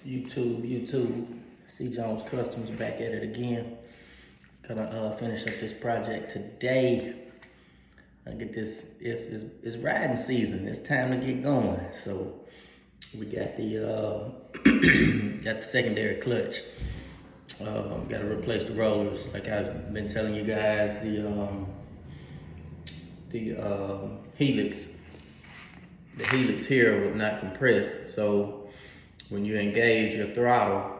YouTube. C. Jones Customs back at it again. Gonna finish up this project today. I get this. It's riding season. It's time to get going. So we got the got the secondary clutch. Got to replace the rollers. Like I've been telling you guys, the helix. The helix here would not compress. So when you engage your throttle,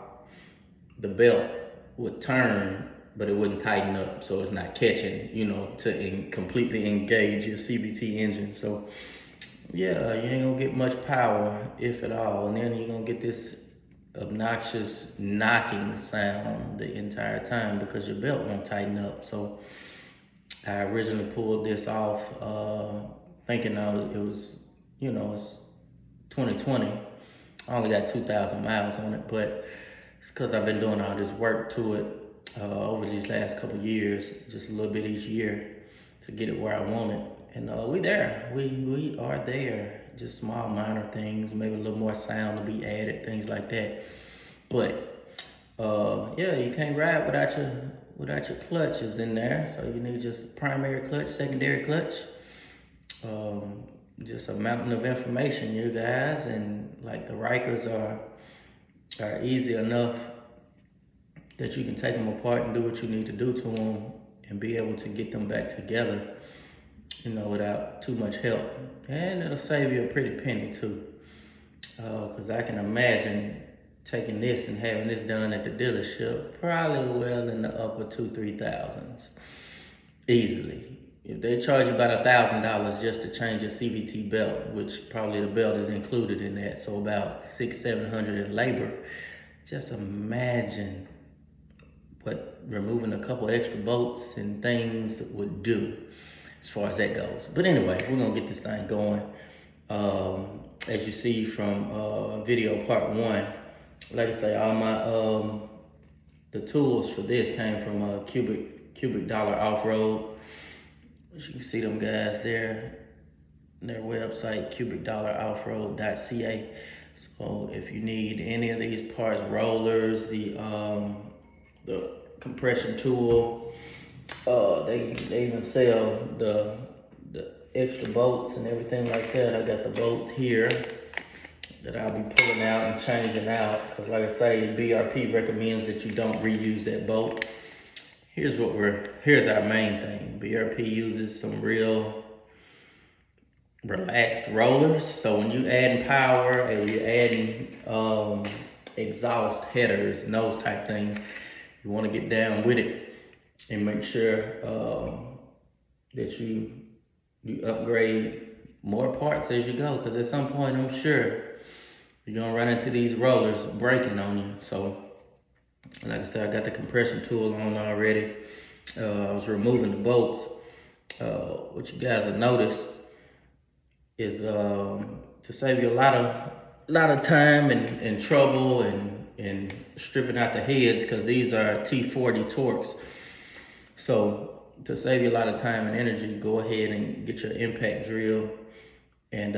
the belt would turn, but it wouldn't tighten up. So it's not catching, to completely engage your CVT engine. So yeah, you ain't gonna get much power, if at all. And then you're gonna get this obnoxious knocking sound the entire time because your belt won't tighten up. So I originally pulled this off thinking it was, it's 2020. I only got 2,000 miles on it, but it's because I've been doing all this work to it over these last couple of years, just a little bit each year to get it where I want it. And we there, we are there. Just small minor things, maybe a little more sound to be added, things like that. But yeah, you can't ride without your clutches in there. So you need just primary clutch, secondary clutch. Just a mountain of information, you guys, and like the Rykers are easy enough that you can take them apart and do what you need to do to them and be able to get them back together, without too much help. And it'll save you a pretty penny too, because I can imagine taking this and having this done at the dealership probably well in the upper 2,000-3,000s easily. If they charge you about $1,000 just to change your CVT belt, which probably the belt is included in that, so about $600-700 in labor. Just imagine what removing a couple extra bolts and things would do as far as that goes. But anyway, we're gonna get this thing going. As you see from video part 1, like I say, all my the tools for this came from Cubic Dollar Off-Road. As you can see them guys there, their website, cubicdollaroffroad.ca. So if you need any of these parts, rollers, the compression tool, they even sell the extra bolts and everything like that. I got the bolt here that I'll be pulling out and changing out, because like I say, BRP recommends that you don't reuse that bolt. Here's our main thing. BRP uses some real relaxed rollers. So when you adding power and you're adding exhaust headers and those type things, you want to get down with it and make sure that you upgrade more parts as you go. Because at some point, I'm sure you're gonna run into these rollers breaking on you. So like I said, I got the compression tool on already. I was removing the bolts. What you guys will notice is to save you a lot of time and trouble and stripping out the heads, because these are T40 Torx. So to save you a lot of time and energy, go ahead and get your impact drill and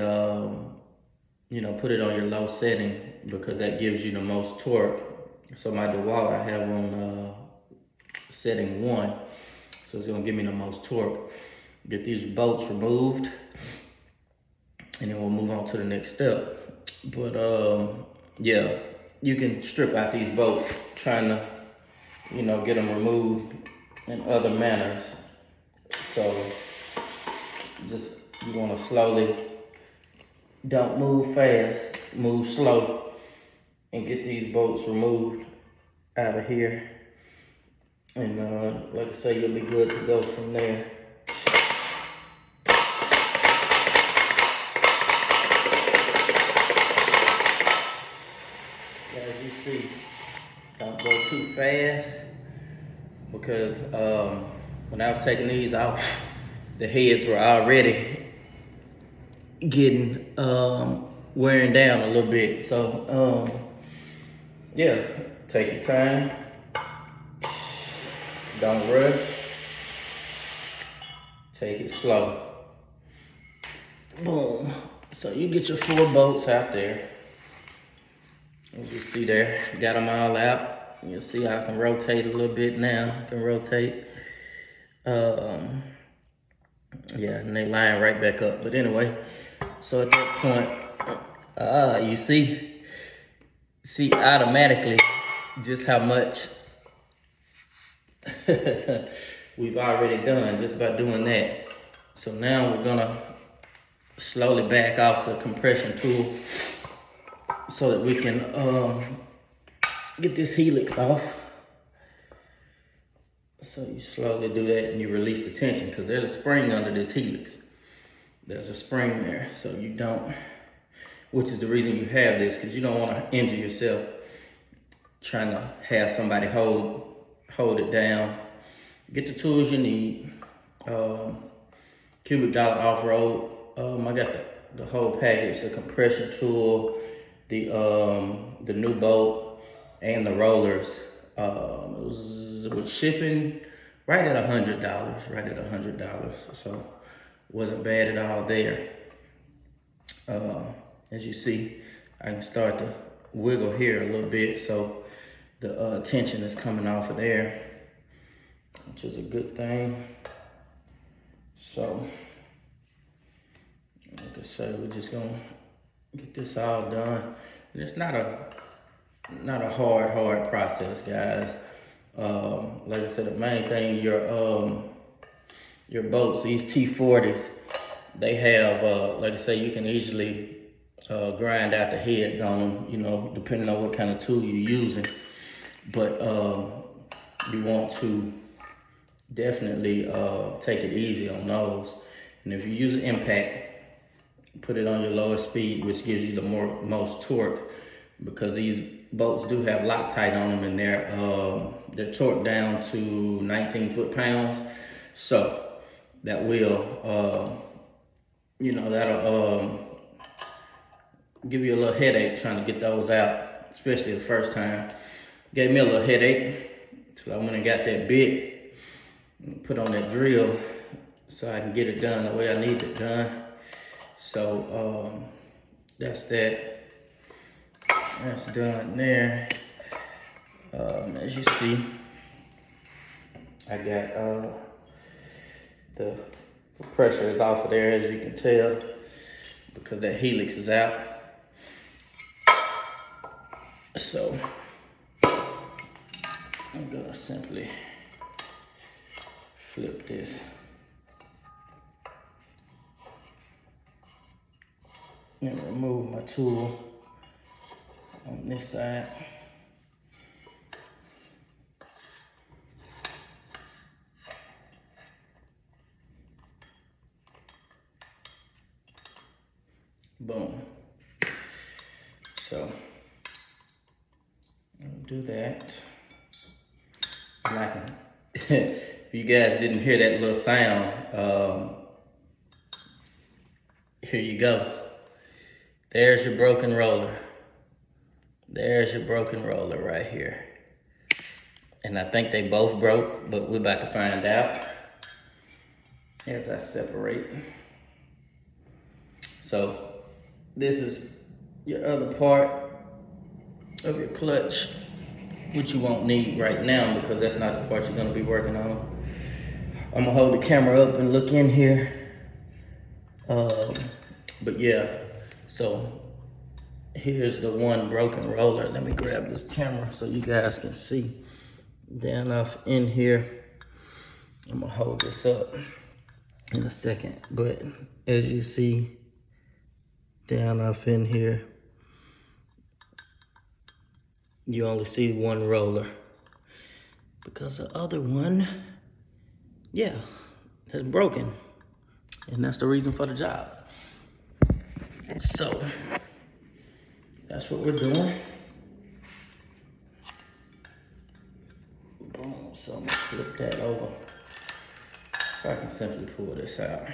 put it on your low setting, because that gives you the most torque. So my DeWalt I have on setting 1, so it's gonna give me the most torque. Get these bolts removed, and then we'll move on to the next step. But yeah, you can strip out these bolts, trying to get them removed in other manners. So just you want to slowly, don't move fast, move slow, and get these bolts removed out of here. And like I say, you'll be good to go from there. As you see, don't go too fast, because when I was taking these out, the heads were already getting wearing down a little bit. So yeah, take your time, don't rush, take it slow. Boom. So you get your 4 bolts out there. As you see there, got them all out. You see I can rotate a little bit now. I can rotate. Yeah, and they line right back up. But anyway, so at that point, you see automatically just how much we've already done just by doing that. So now we're gonna slowly back off the compression tool so that we can get this helix off. So you slowly do that and you release the tension because there's a spring under this helix. There's a spring there, so you don't, which is the reason you have this, because you don't want to injure yourself trying to have somebody hold it down. Get the tools you need. Cubic Dollar Off-Road. I got the whole package, the compression tool, the new bolt, and the rollers. It was with shipping right at $100, so wasn't bad at all there. As you see, I can start to wiggle here a little bit, so the tension is coming off of there, which is a good thing. So, like I said, we're just gonna get this all done. And it's not a hard process, guys. Like I said, the main thing, your bolts, these T40s, they have, like I say, you can easily grind out the heads on them, you know, depending on what kind of tool you're using. But you want to definitely take it easy on those. And if you use an impact, put it on your lowest speed, which gives you the most torque, because these bolts do have Loctite on them, and they're torqued down to 19 foot-pounds. So that will, that'll give you a little headache trying to get those out, especially the first time. Gave me a little headache, so I went and got that bit and put on that drill so I can get it done the way I need it done. So that's that. That's done there. As you see, I got the pressure is off of there, as you can tell, because that helix is out. So I'm gonna simply flip this. And remove my tool on this side. Boom. So I'll do that. And I can, if you guys didn't hear that little sound, here you go. There's your broken roller. There's your broken roller right here. And I think they both broke, but we're about to find out as I separate. So this is your other part of your clutch, which you won't need right now because that's not the part you're gonna be working on. I'm gonna hold the camera up and look in here. But yeah, so here's the one broken roller. Let me grab this camera so you guys can see. Down off in here, I'm gonna hold this up in a second. But as you see, down off in here, you only see one roller because the other one, yeah, has broken. And that's the reason for the job. So that's what we're doing. Boom. So I'm gonna flip that over so I can simply pull this out.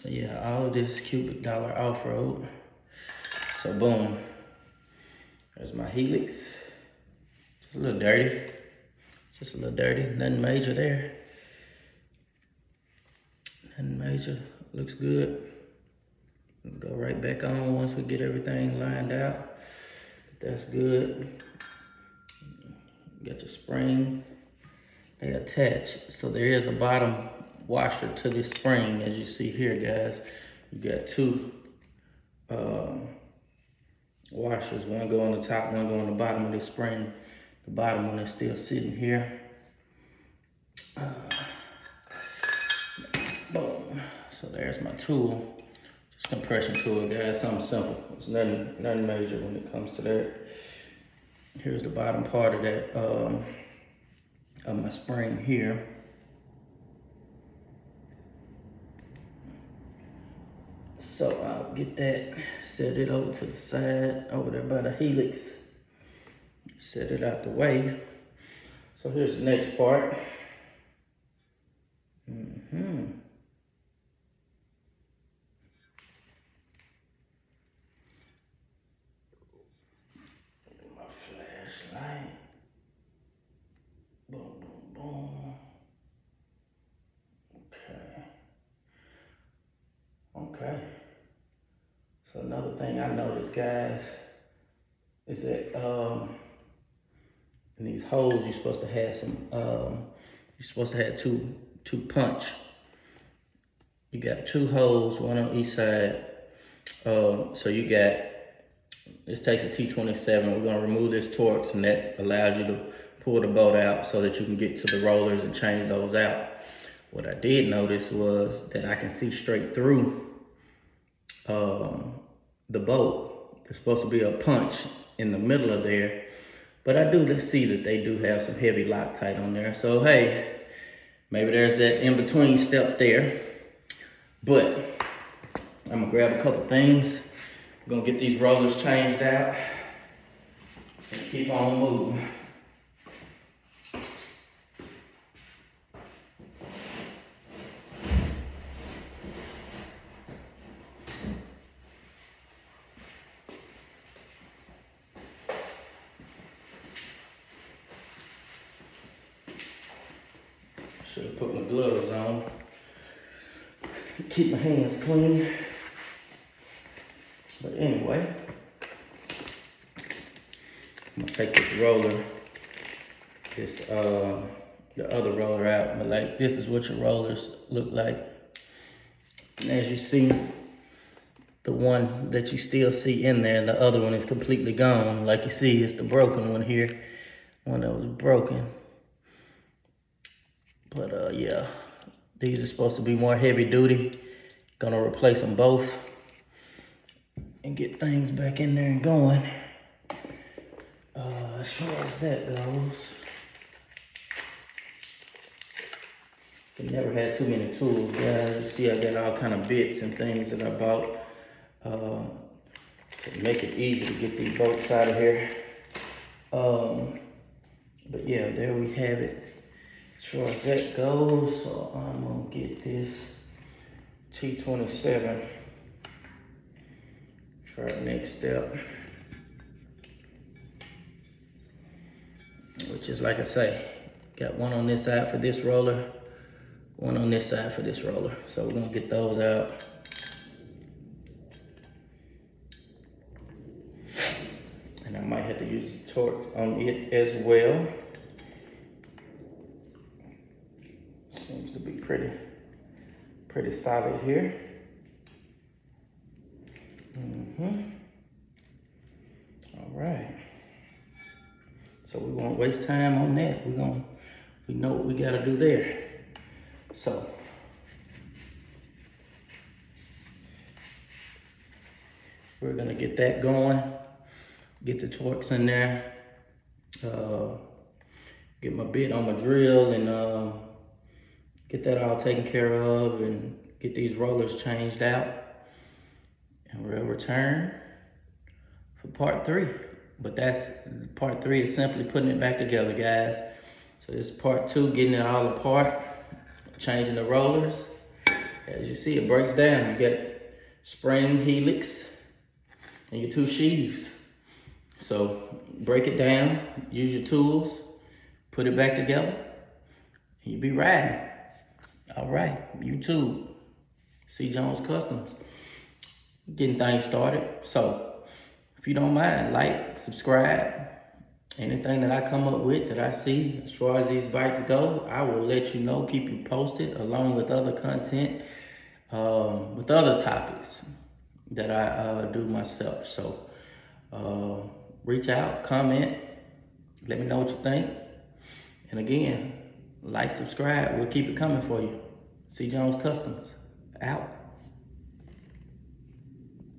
So yeah, all this cubic dollar off-road. So boom, there's my helix. Just a little dirty. Just a little dirty, nothing major there. Nothing major, looks good. We'll go right back on once we get everything lined out. That's good. Got your spring, they attach. So there is a bottom washer to this spring, as you see here, guys. You got two washers, one go on the top, one go on the bottom of this spring. The bottom one is still sitting here. Boom. So there's my tool. Just compression tool, guys. Something simple. It's nothing major when it comes to that. Here's the bottom part of that of my spring here. So I'll get that, set it over to the side, over there by the helix. Set it out the way. So here's the next part. My flashlight. Boom, boom, boom. Okay. So another thing I noticed, guys, is that in these holes you're supposed to have some you're supposed to have two punch. You got two holes, one on each side. So you got, this takes a T27. We're gonna remove this Torx, and that allows you to pull the bolt out so that you can get to the rollers and change those out. What I did notice was that I can see straight through the bolt. There's supposed to be a punch in the middle of there, but I do see that they do have some heavy Loctite on there. So hey, maybe there's that in-between step there. But I'm gonna grab a couple things. We're gonna get these rollers changed out and keep on moving. Should have put my gloves on. Keep my hands clean. But anyway, I'm gonna take this roller, the other roller out. But like, this is what your rollers look like. And as you see, the one that you still see in there, the other one is completely gone. Like you see, it's the broken one here, one that was broken. But yeah, these are supposed to be more heavy duty. Gonna replace them both and get things back in there and going. As far as that goes, I never had too many tools, guys. You see I got all kind of bits and things that I bought to make it easy to get these bolts out of here. But yeah, there we have it. As far as that goes, so I'm gonna get this T27 for our next step, which is, like I say, got one on this side for this roller, one on this side for this roller. So we're gonna get those out. And I might have to use the torque on it as well. Seems to be pretty solid here. All right. So we won't waste time on that. We know what we gotta do there. So we're gonna get that going, get the Torx in there, get my bit on my drill, and get that all taken care of, and get these rollers changed out, and we'll return for part 3. But that's part 3 is simply putting it back together, guys. So this is part 2, getting it all apart, changing the rollers, As you see, it breaks down. You get spring helix and your two sheaves. So break it down, use your tools, put it back together, and you be riding. All right, YouTube, C. Jones Customs, getting things started. So if you don't mind, like, subscribe. Anything that I come up with that I see as far as these bikes go, I will let you know, keep you posted, along with other content, with other topics that I do myself. So reach out, comment, let me know what you think. And again, like, subscribe, we'll keep it coming for you. C. Jones Customs, out.